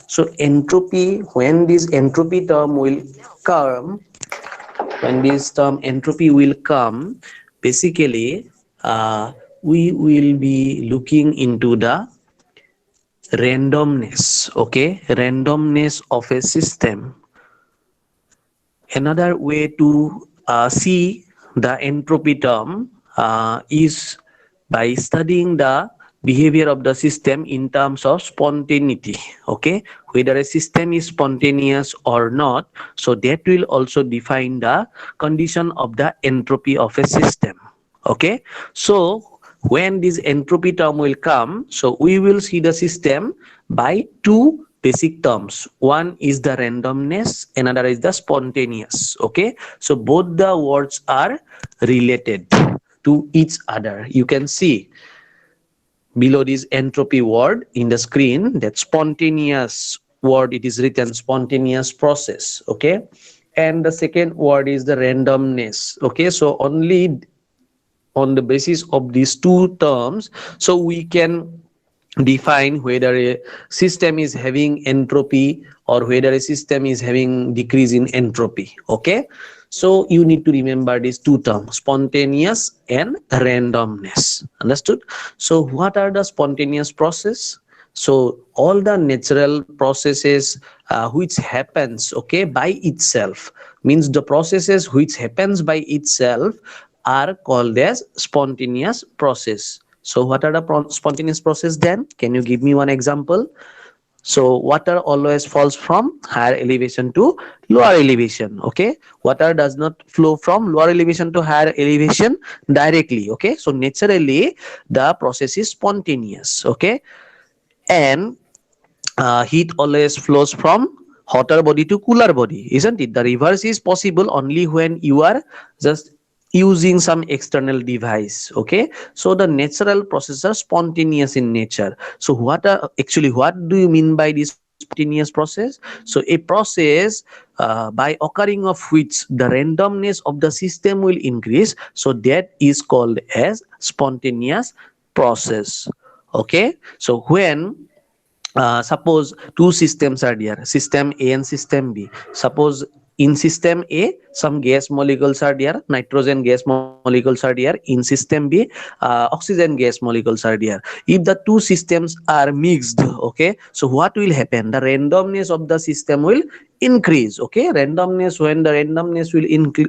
So entropy, when this entropy term will come, when this term entropy will come, basically we will be looking into the randomness, okay, randomness of a system. Another way to see the entropy term is by studying the behavior of the system in terms of spontaneity, okay, whether a system is spontaneous or not. So that will also define the condition of the entropy of a system, okay. So when this entropy term will come, so we will see the system by two basic terms. One is the randomness, another is the spontaneous, okay. So both the words are related to each other. You can see below this entropy word in the screen, that spontaneous word, it is written spontaneous process, okay. And the second word is the randomness, okay. So only on the basis of these two terms, so we can define whether a system is having entropy or whether a system is having decrease in entropy, okay. So you need to remember these two terms, spontaneous and randomness, understood. So what are the spontaneous process? So all the natural processes which happens, okay, by itself, means the processes which happens by itself are called as spontaneous process. So what are the spontaneous process then? Can you give me one example? So water always falls from higher elevation to lower elevation, okay. Water does not flow from lower elevation to higher elevation directly, okay. So naturally the process is spontaneous, okay. And heat always flows from hotter body to cooler body, isn't it? The reverse is possible only when you are just using some external device, okay. So the natural processes are spontaneous in nature. So what do you mean by this spontaneous process? So a process by occurring of which the randomness of the system will increase, so that is called as spontaneous process, okay. So when suppose two systems are there, system A and system B. Suppose in system A some gas molecules are there, nitrogen gas molecules are there. In system B oxygen gas molecules are there. If the two systems are mixed, okay, so what will happen? The randomness of the system will increase, okay. Randomness, when the randomness will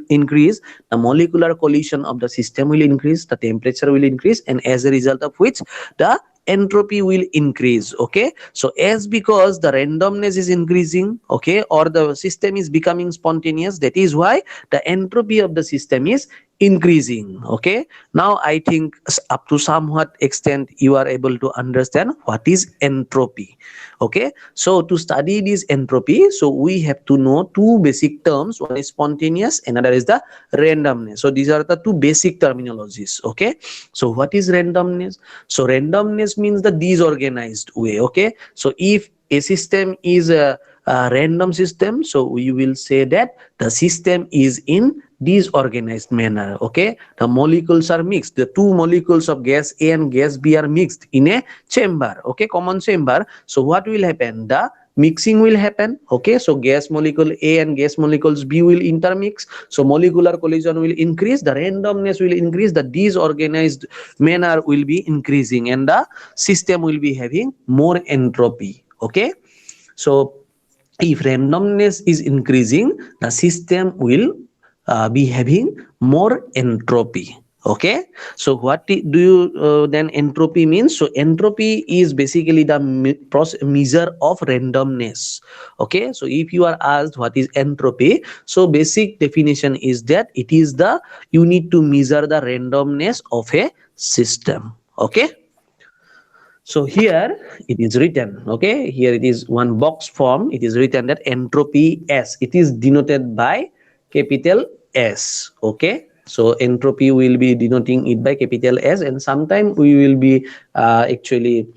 increase, the molecular collision of the system will increase, the temperature will increase, and as a result of which the entropy will increase, okay. So as because the randomness is increasing, okay, or the system is becoming spontaneous, that is why the entropy of the system is increasing, okay. Now I think up to somewhat extent you are able to understand what is entropy, okay. So to study this entropy, so we have to know two basic terms. One is spontaneous, another is the randomness. So these are the two basic terminologies, okay. So what is randomness? So randomness means the disorganized way, okay. So if a system is a random system, so you will say that the system is in disorganized manner, okay. The molecules are mixed, the two molecules of gas A and gas B are mixed in a chamber, okay, common chamber. So what will happen? The mixing will happen, okay. So gas molecule A and gas molecules B will intermix, so molecular collision will increase, the randomness will increase, the disorganized manner will be increasing, and the system will be having more entropy, okay. So if randomness is increasing, the system will be having more entropy, okay. So what do you then entropy means? So entropy is basically the measure of randomness, okay. So if you are asked what is entropy, so basic definition is that it is the, you need to measure the randomness of a system, okay. So here it is written, okay, here it is one box form, it is written that entropy S, it is denoted by capital S, okay. So entropy will be denoting it by capital S, and sometime we will be actually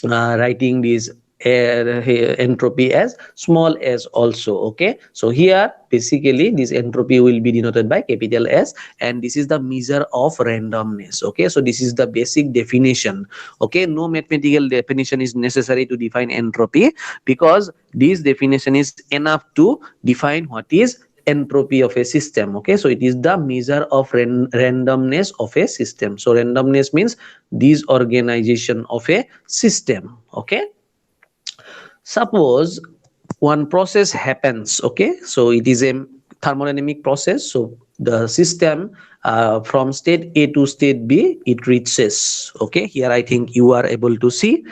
writing this entropy as small s also. Okay, so here basically this entropy will be denoted by capital S, and this is the measure of randomness. Okay, so this is the basic definition. Okay, no mathematical definition is necessary to define entropy, because this definition is enough to define what is entropy of a system. Okay, so it is the measure of randomness of a system. So randomness means disorganization of a system. Okay, suppose one process happens. Okay, so it is a thermodynamic process. So the system, from state A to state B, it reaches. Okay, here I think you are able to see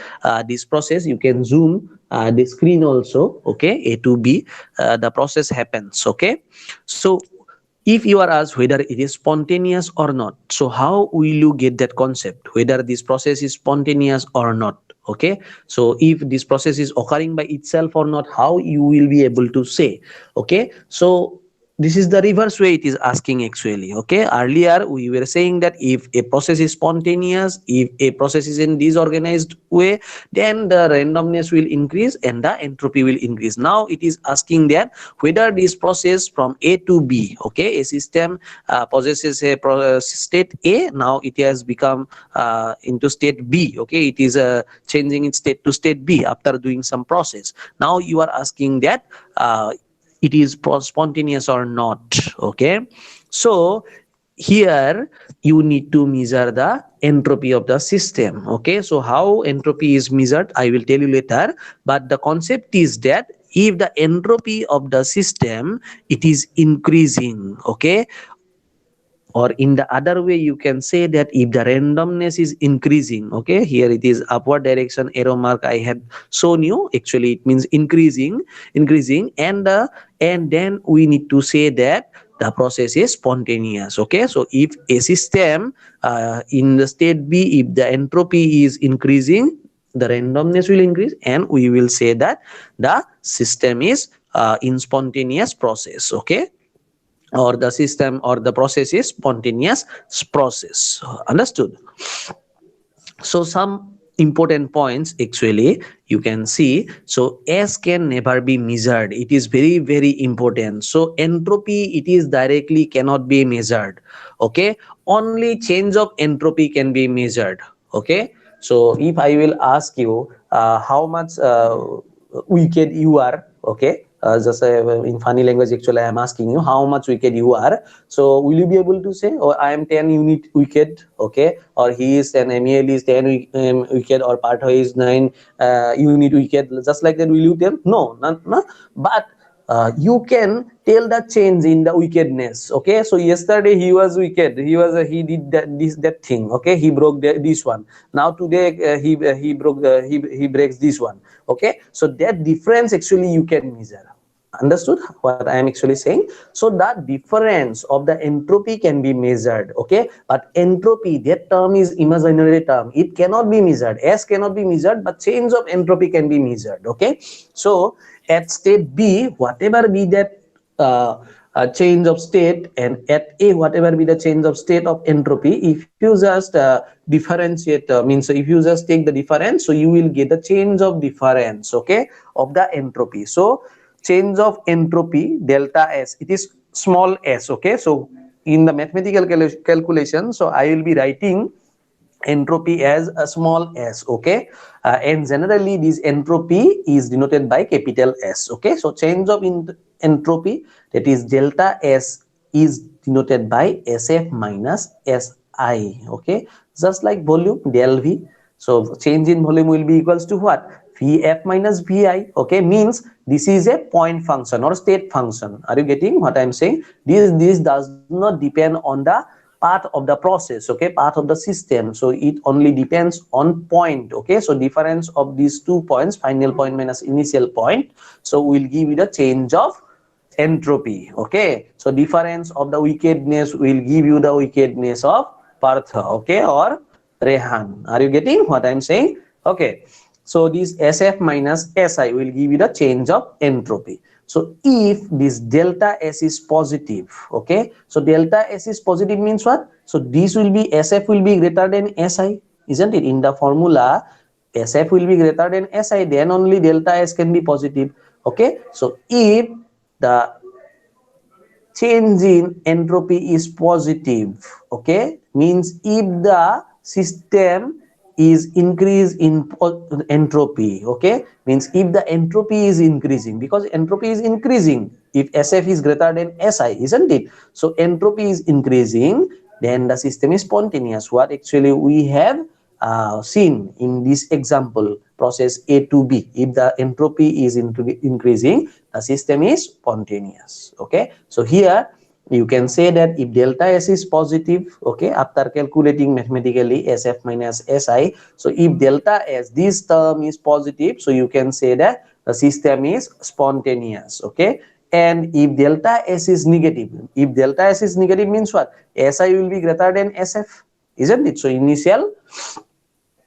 this process. You can zoom the screen also. Okay, A to B, the process happens. Okay, so if you are asked whether it is spontaneous or not, so how will you get that concept whether this process is spontaneous or not? Okay, so if this process is occurring by itself or not, how you will be able to say? Okay, so this is the reverse way it is asking actually. Okay, earlier we were saying that if a process is spontaneous, if a process is in disorganized way, then the randomness will increase and the entropy will increase. Now it is asking that whether this process from A to B, okay, a system possesses a state A, now it has become into state B. Okay, it is changing its state to state B after doing some process. Now you are asking that it is spontaneous or not. Okay, so here you need to measure the entropy of the system. Okay, so how entropy is measured I will tell you later, but the concept is that if the entropy of the system it is increasing, okay, or in the other way you can say that if the randomness is increasing, okay, here it is upward direction arrow mark I had shown you, actually it means increasing, and then we need to say that the process is spontaneous. Okay, so if a system in the state B, if the entropy is increasing, the randomness will increase, and we will say that the system is in spontaneous process. Okay, or the system or the process is spontaneous process. Understood? So some important points actually you can see. So S can never be measured. It is very very important. So entropy, it is directly cannot be measured. Okay, only change of entropy can be measured. Okay, so if I will ask you how much wicked you are, okay, just in funny language actually I am asking you how much wicked you are, so will you be able to say, oh, I am 10 unit wicked? Okay, or he is 10, Amiel is 10 wicked, or Partha is 9 unit wicked, just like that will you tell? No, no. But you can tell the change in the wickedness. Okay, so yesterday he was wicked, he did that thing. Okay, he broke this one. Now today he broke he breaks this one. Okay, so that difference actually you can measure. Understood what I am actually saying? So that difference of the entropy can be measured. Okay, but entropy, that term is imaginary term, it cannot be measured. S cannot be measured, but change of entropy can be measured. Okay, so at state B, whatever be that change of state, and at A, whatever be the change of state of entropy, if you just differentiate, means if you just take the difference, so you will get the change of difference, okay, of the entropy. So change of entropy delta S, it is small s. Okay, so in the mathematical calculation, so I will be writing entropy as a small s. Okay, and generally this entropy is denoted by capital S. Okay, so change of entropy, that is delta S, is denoted by SF minus SI. Okay, just like volume del V, so change in volume will be equals to what? Vf minus Vi. Okay, means this is a point function or state function. Are you getting what I'm saying? This does not depend on the part of the process, okay, part of the system, so it only depends on point. Okay, so difference of these 2 points, final point minus initial point, so we'll give you the change of entropy. Okay, so difference of the wickedness will give you the wickedness of Partha, okay, or Rehan. Are you getting what I'm saying? Okay, so this SF minus SI will give you the change of entropy. So if this delta S is positive, okay, so delta S is positive means what? So this will be, SF will be greater than SI, isn't it? In the formula, SF will be greater than Si, then only delta S can be positive. Okay, so if the change in entropy is positive, okay, means if the system is increase in entropy, okay, means if the entropy is increasing, because entropy is increasing if SF is greater than Si, isn't it? So entropy is increasing, then the system is spontaneous. What actually we have seen in this example, process A to B, if the entropy is increasing, the system is spontaneous. Okay, so here you can say that if delta S is positive, okay, after calculating mathematically SF minus Si, so if delta S, this term is positive, so you can say that the system is spontaneous. Okay, and if delta S is negative, if delta S is negative means what? Si will be greater than SF, isn't it? So initial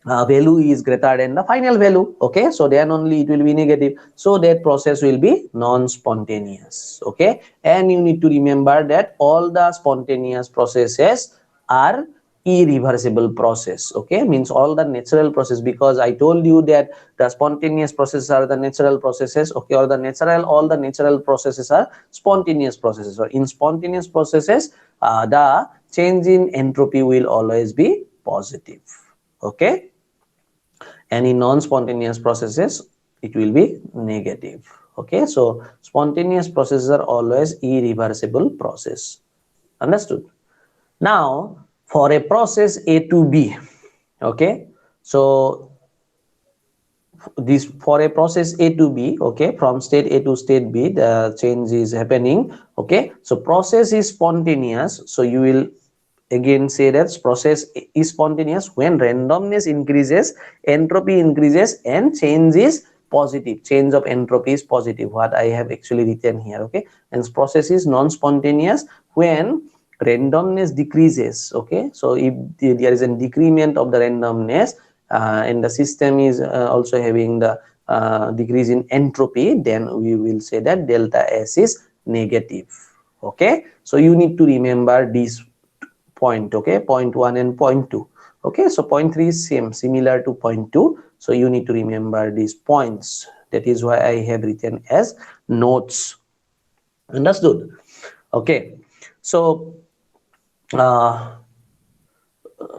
value is greater than the final value. Okay, so then only it will be negative, so that process will be non-spontaneous. Okay, and you need to remember that all the spontaneous processes are irreversible process. Okay, means all the natural process, because I told you that the spontaneous processes are the natural processes. Okay, or the natural, all the natural processes are spontaneous processes. So in spontaneous processes, the change in entropy will always be positive. Okay, and in non-spontaneous processes it will be negative. Okay, so spontaneous processes are always irreversible process. Understood? Now for a process A to B, okay, so this for a process A to B, okay, from state A to state B the change is happening. Okay, so process is spontaneous, so you will again say that process is spontaneous when randomness increases, entropy increases, and change is positive. Change of entropy is positive, what I have actually written here. Okay, and process is non-spontaneous when randomness decreases. Okay, so if there is a decrement of the randomness, and the system is also having the decrease in entropy, then we will say that delta S is negative. Okay, so you need to remember this point. Okay, point 1 and point 2. Okay, so point 3 is similar to point 2, so you need to remember these points. That is why I have written as notes. Understood? Okay, so uh,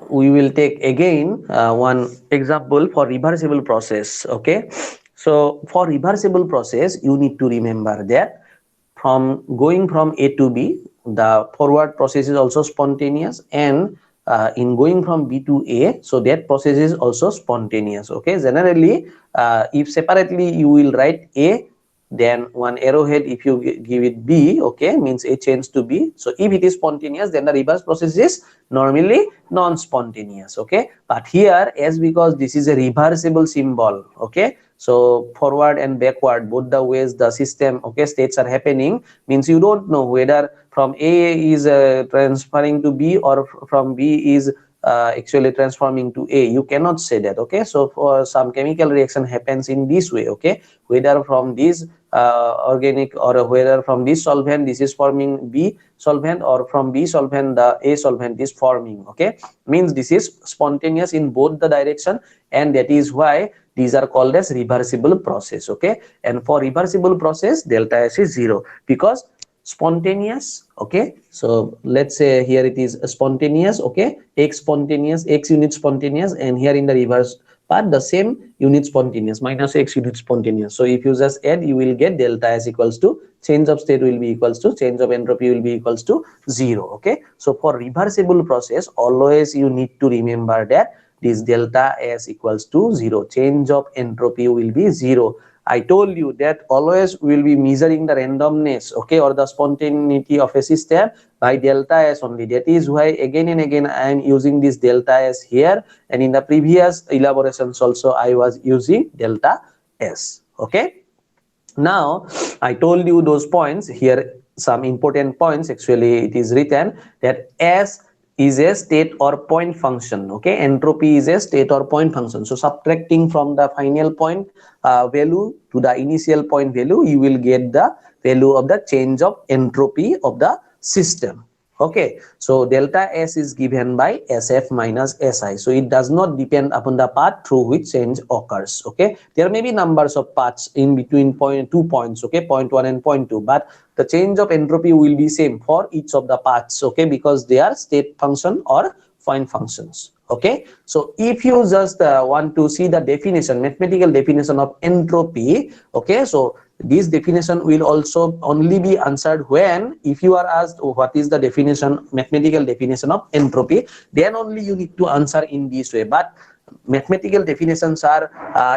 we will take again one example for reversible process. Okay, so for reversible process you need to remember that from going from A to B, the forward process is also spontaneous, and in going from B to A, so that process is also spontaneous. Okay, generally if separately you will write A, then one arrowhead if you give it B, okay, means A change to B. So if it is spontaneous, then the reverse process is normally non-spontaneous. Okay, but here, as because this is a reversible symbol, okay, so forward and backward both the ways the system, okay, states are happening, means you don't know whether from A is transferring to B or from B is actually transforming to A. You cannot say that. Okay, so for some chemical reaction happens in this way. Okay, whether from this organic, or whether from this solvent this is forming B solvent, or from B solvent the A solvent is forming. Okay, means this is spontaneous in both the direction, and that is why these are called as reversible process. Okay, and for reversible process delta S is 0 because spontaneous. Okay, so let's say here it is spontaneous. Okay, x spontaneous, x unit spontaneous, and here in the reverse part the same unit spontaneous, minus x unit spontaneous. So if you just add, you will get delta S equals to change of state will be equals to change of entropy will be equals to 0. Okay, so for reversible process always you need to remember that this delta S equals to 0, change of entropy will be 0. I told you that always we will be measuring the randomness, okay, or the spontaneity of a system by delta S only. That is why again and again I am using this delta S here, and in the previous elaborations also I was using delta S. Okay, now I told you those points here, some important points. Actually it is written that S is a state or point function. Okay, entropy is a state or point function. So subtracting from the final point value to the initial point value, you will get the value of the change of entropy of the system. Okay, so delta S is given by SF minus SI. So it does not depend upon the path through which change occurs. Okay, there may be numbers of paths in between two points. Okay, point 1 and point 2, but the change of entropy will be same for each of the paths. Okay, because they are state function or point functions. Okay, so if you just want to see the definition, mathematical definition of entropy, okay, so this definition will also only be answered when, if you are asked what is the definition, mathematical definition of entropy, then only you need to answer in this way. But mathematical definitions are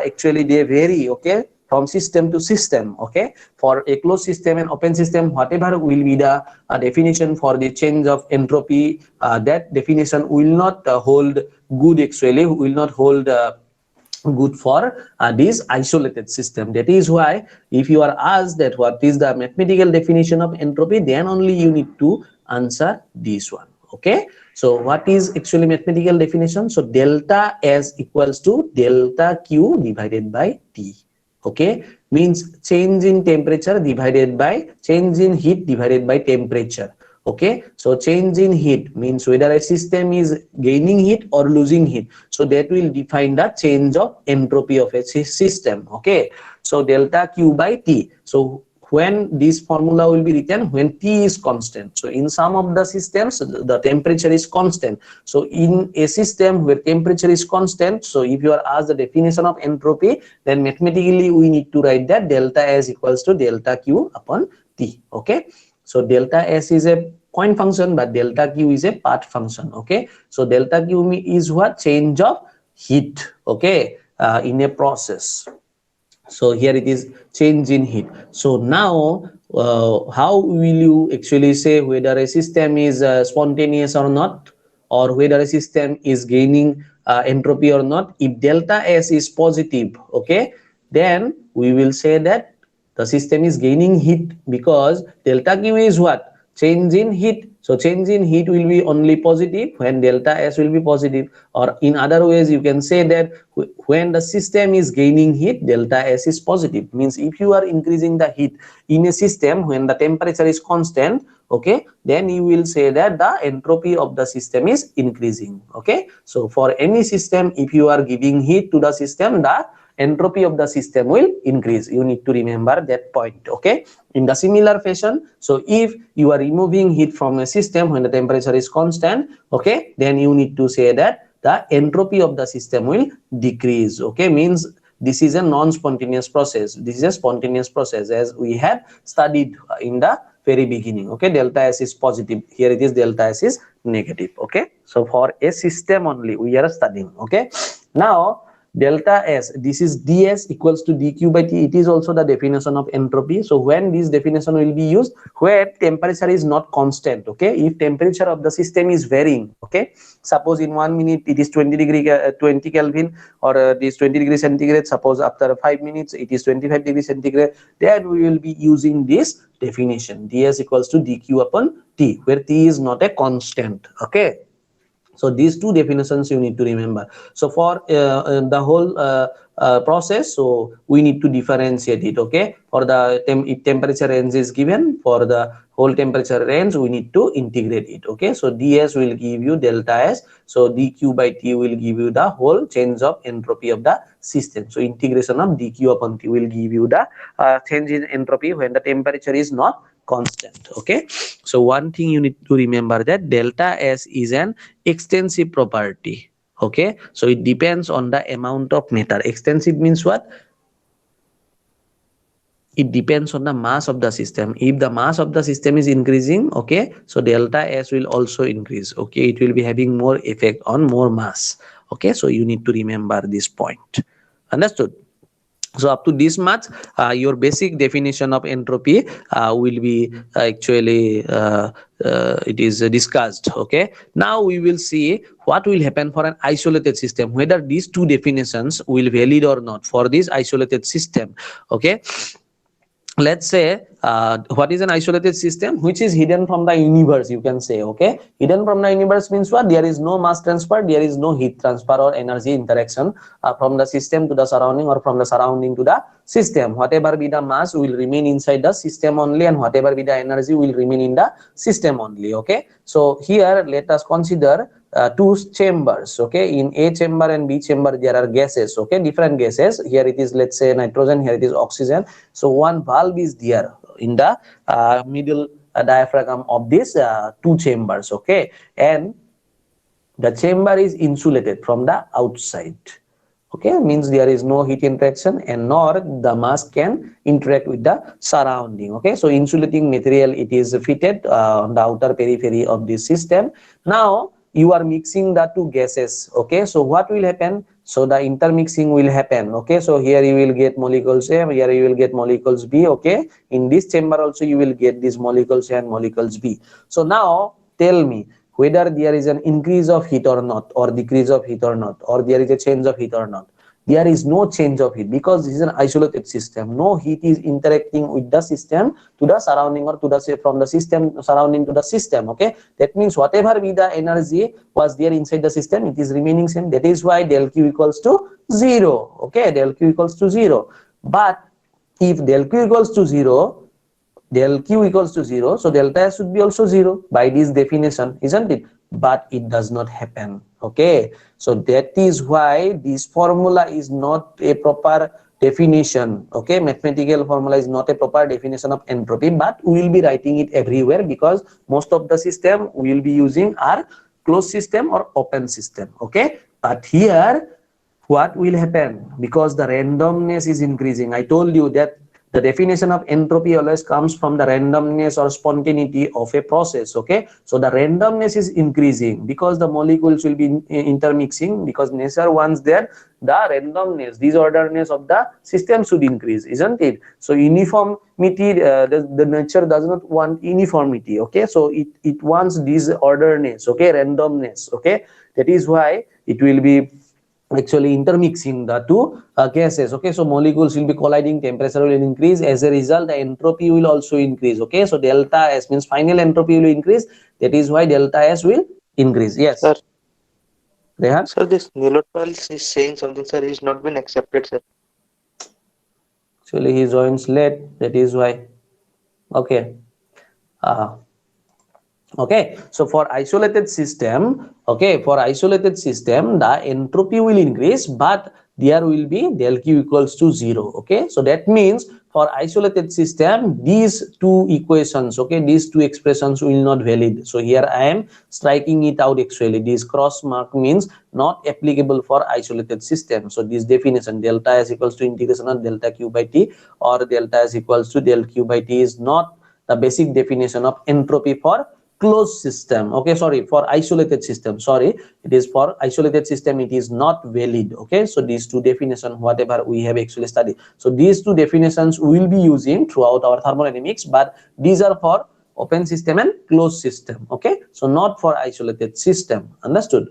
actually they vary, okay, from system to system. Okay, for a closed system and open system, whatever will be the definition for the change of entropy, that definition will not hold good, actually will not hold good for this isolated system. That is why if you are asked that what is the mathematical definition of entropy, then only you need to answer this one. Okay, so what is actually mathematical definition? So delta S equals to delta Q divided by T. Okay, means change in temperature divided by change in heat divided by temperature. Okay, so change in heat means whether a system is gaining heat or losing heat, so that will define the change of entropy of a system. Okay, so delta Q by T. So when this formula will be written when T is constant. So in some of the systems the temperature is constant. So in a system where temperature is constant, so if you are asked the definition of entropy, then mathematically we need to write that delta S equals to delta Q upon T. Okay, so delta S is a point function, but delta Q is a path function. Okay, so delta Q is what? Change of heat. Okay, in a process. So here it is change in heat. So now how will you actually say whether a system is spontaneous or not, or whether a system is gaining entropy or not? If delta S is positive, okay, then we will say that the system is gaining heat, because delta Q is what? Change in heat. So change in heat will be only positive when delta S will be positive. Or in other ways you can say that when the system is gaining heat, delta S is positive. Means if you are increasing the heat in a system when the temperature is constant, okay, then you will say that the entropy of the system is increasing. Okay, so for any system, if you are giving heat to the system, the entropy of the system will increase. You need to remember that point. Okay, in the similar fashion, so if you are removing heat from a system when the temperature is constant, okay, then you need to say that the entropy of the system will decrease. Okay, means this is a non-spontaneous process. This is a spontaneous process, as we have studied in the very beginning. Okay, delta S is positive, here it is delta S is negative. Okay, so for a system only we are studying. Okay, now delta S, this is ds equals to dq by t. It is also the definition of entropy. So when this definition will be used, where temperature is not constant. Okay, if temperature of the system is varying, okay, suppose in 1 minute it is 20 Kelvin, or this 20 degrees centigrade, suppose after 5 minutes it is 25 degrees centigrade, then we will be using this definition, ds equals to dq upon t, where t is not a constant. Okay, so these two definitions you need to remember. So for the whole process, so we need to differentiate it. Okay, for the if temperature range is given, for the whole temperature range we need to integrate it. Okay, so ds will give you delta S, so dq by t will give you the whole change of entropy of the system. So integration of dq upon t will give you the change in entropy when the temperature is not constant. Okay, so one thing you need to remember, that delta S is an extensive property. Okay, so it depends on the amount of matter. Extensive means what? It depends on the mass of the system. If the mass of the system is increasing, okay, so delta S will also increase. Okay, it will be having more effect on more mass. Okay, so you need to remember this point. Understood? So up to this much, your basic definition of entropy will be actually it is discussed. Okay, now we will see what will happen for an isolated system, whether these two definitions will valid or not for this isolated system. Okay, let's say what is an isolated system? Which is hidden from the universe, you can say. Okay, hidden from the universe means what? There is no mass transfer, there is no heat transfer or energy interaction from the system to the surrounding, or from the surrounding to the system. Whatever be the mass will remain inside the system only, and whatever be the energy will remain in the system only. Okay, so here let us consider two chambers. Okay, in A chamber and B chamber there are gases. Okay, different gases. Here it is, let's say, nitrogen, here it is oxygen. So one valve is there in the middle diaphragm of these two chambers. Okay, and the chamber is insulated from the outside. Okay, means there is no heat interaction, and nor the mass can interact with the surrounding. Okay, so insulating material, it is fitted on the outer periphery of this system. Now you are mixing the two gases. Okay, so what will happen? So the intermixing will happen. Okay, so here you will get molecules A, here you will get molecules B. Okay, in this chamber also you will get these molecules A and molecules B. So now tell me whether there is an increase of heat or not, or decrease of heat or not, or there is a change of heat or not. There is no change of heat, because this is an isolated system. No heat is interacting with the system to the surrounding, or to the, say, from the system surrounding to the system. Okay, that means whatever be the energy was there inside the system, it is remaining same. That is why del Q equals to 0. Okay, del Q equals to 0. But if del Q equals to 0, del Q equals to 0, so delta S should be also 0 by this definition, isn't it? But it does not happen. Okay, so that is why this formula is not a proper definition. Okay, mathematical formula is not a proper definition of entropy, but we will be writing it everywhere, because most of the system we will be using are closed system or open system. Okay, but here what will happen? Because the randomness is increasing. I told you that the definition of entropy always comes from the randomness or spontaneity of a process. Okay, so the randomness is increasing because the molecules will be intermixing, because nature wants that the randomness, disorderness of the system should increase, isn't it? So uniformity, the nature does not want uniformity. Okay, so it wants disorderness. Okay, randomness. Okay, that is why it will be actually intermixing the two gases. Okay, so molecules will be colliding, temperature will increase, as a result the entropy will also increase. Okay, so delta S means final entropy will increase. That is why delta S will increase. Yes, Sir, Rehan. sir, this Nilotvals is saying something, sir. He's not been accepted, sir. Actually he joins late, that is why. Okay, uh, okay, so for isolated system, okay, for isolated system the entropy will increase, but there will be del Q equals to 0. Okay, so that means for isolated system these two equations, okay, these two expressions will not valid. So here I am striking it out. Actually this cross mark means not applicable for isolated system. So this definition delta S equals to integration of delta Q by T, or delta S equals to del Q by T, is not the basic definition of entropy for closed system. Okay, sorry, for isolated system, sorry, it is for isolated system, it is not valid. Okay, so these two definitions, whatever we have actually studied, so these two definitions we will be using throughout our thermodynamics, but these are for open system and closed system. Okay, so not for isolated system. Understood?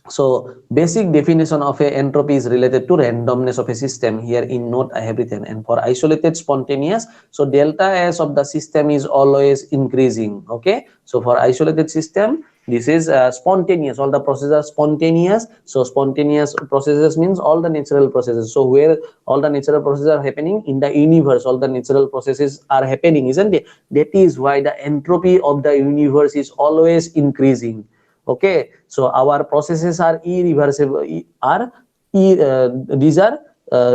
So basic definition of a entropy is related to randomness of a system. Here in note I have written, and for isolated spontaneous, so delta S of the system is always increasing. Okay, so for isolated system this is spontaneous, all the processes are spontaneous. So spontaneous processes means all the natural processes. So where all the natural processes are happening in the universe, all the natural processes are happening, isn't it? That is why the entropy of the universe is always increasing. Okay, so our processes are irreversible, these are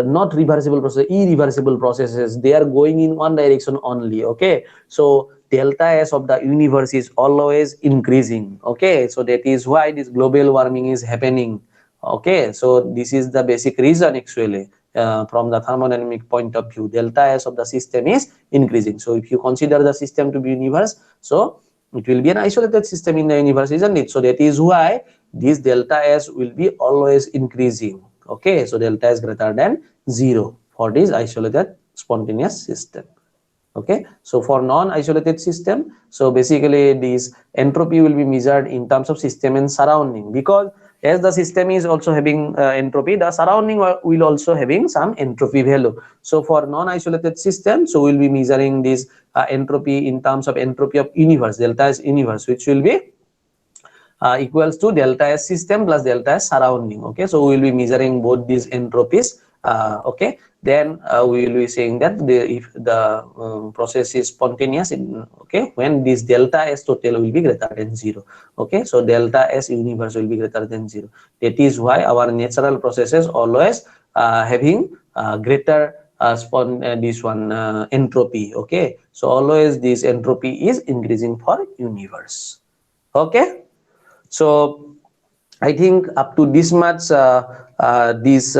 not reversible processes, irreversible processes. They are going in one direction only. Okay, so delta S of the universe is always increasing. Okay, so that is why this global warming is happening. Okay, so this is the basic reason actually. From the thermodynamic point of view, delta S of the system is increasing. So if you consider the system to be universe, so it will be an isolated system in the universe, isn't it? So that is why this delta S will be always increasing. Okay, so delta S greater than 0 for this isolated spontaneous system. Okay, so for non-isolated system, so basically this entropy will be measured in terms of system and surrounding, because as the system is also having entropy, the surrounding will also having some entropy value. So for non-isolated system, so we'll be measuring this entropy in terms of entropy of universe, delta S universe, which will be equals to delta S system plus delta S surrounding. Okay, so we will be measuring both these entropies. Okay, then we will be saying that if the process is spontaneous, okay, when this delta S total will be greater than 0. Okay, so delta S universe will be greater than 0. That is why our natural processes always having greater this one entropy. Okay, so always this entropy is increasing for universe. Okay, so I think up to this much, these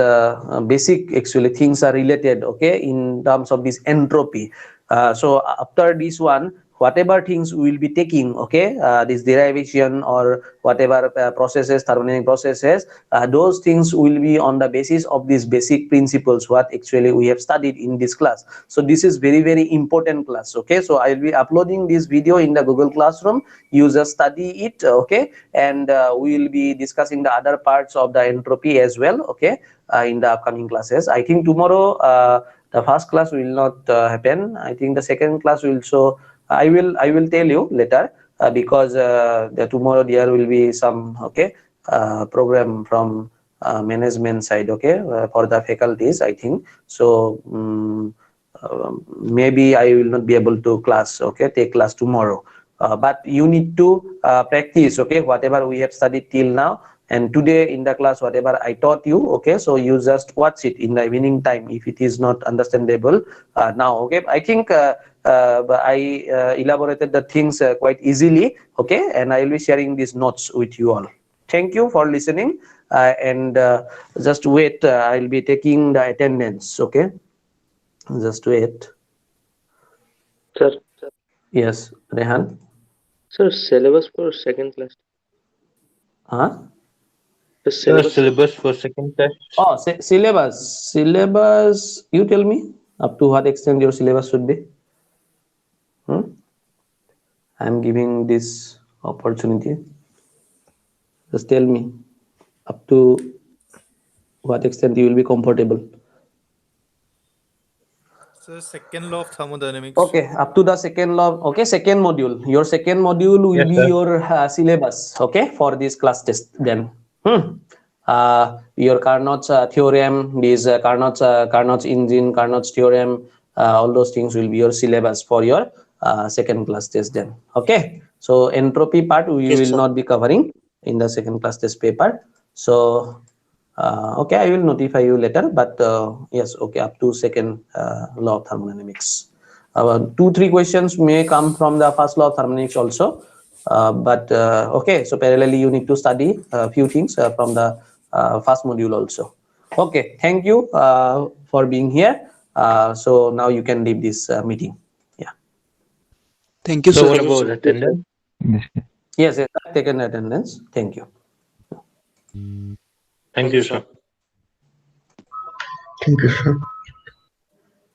basic actually things are related, okay, in terms of this entropy. So after this one, whatever things we will be taking, okay, this derivation or whatever processes, thermodynamic processes, those things will be on the basis of these basic principles what actually we have studied in this class. So this is very, very important class. Okay, so I will be uploading this video in the Google Classroom. You just study it, okay, and we will be discussing the other parts of the entropy as well, okay, in the upcoming classes. I think tomorrow the first class will not happen. I think the second class will show. I will tell you later, because tomorrow there will be some, okay, program from management side, okay, for the faculties, I think so. Maybe I will not be able to class, okay, take class tomorrow, but you need to practice, okay, whatever we have studied till now, and today in the class whatever I taught you, okay, so you just watch it in the evening time if it is not understandable now. Okay, I think I elaborated the things quite easily, okay, and I will be sharing these notes with you all. Thank you for listening, and just wait, I'll be taking the attendance. Okay, just wait. Sir, Yes, Rehan. sir, syllabus for second class. Huh? The Sir, syllabus, sir. syllabus for second test. Oh, syllabus. Syllabus. You tell me up to what extent your syllabus should be. Hmm? I'm giving this opportunity. Just tell me up to what extent you will be comfortable. So second law of thermodynamics. Okay, up to the second law. Okay, second module. Your second module will Yes, be sir. your syllabus. Okay, for this class test. Then, your Carnot's theorem, this Carnot's engine, Carnot's theorem, all those things will be your syllabus for your second class test. Then, okay. So entropy part we Yes, will sir. not be covering in the second class test paper. So okay, I will notify you later, but yes, okay, up to second law of thermodynamics. 2-3 questions may come from the first law of thermodynamics also, but okay, so parallelly you need to study a few things from the first module also. Okay, thank you for being here. So now you can leave this meeting. Yeah. Thank you, So sir. what Thank you, about sir. attendance? Yes, sir. Yes, yes, I've taken attendance. Thank you. Thank Thank you, you, sir. sir. Thank you, sir.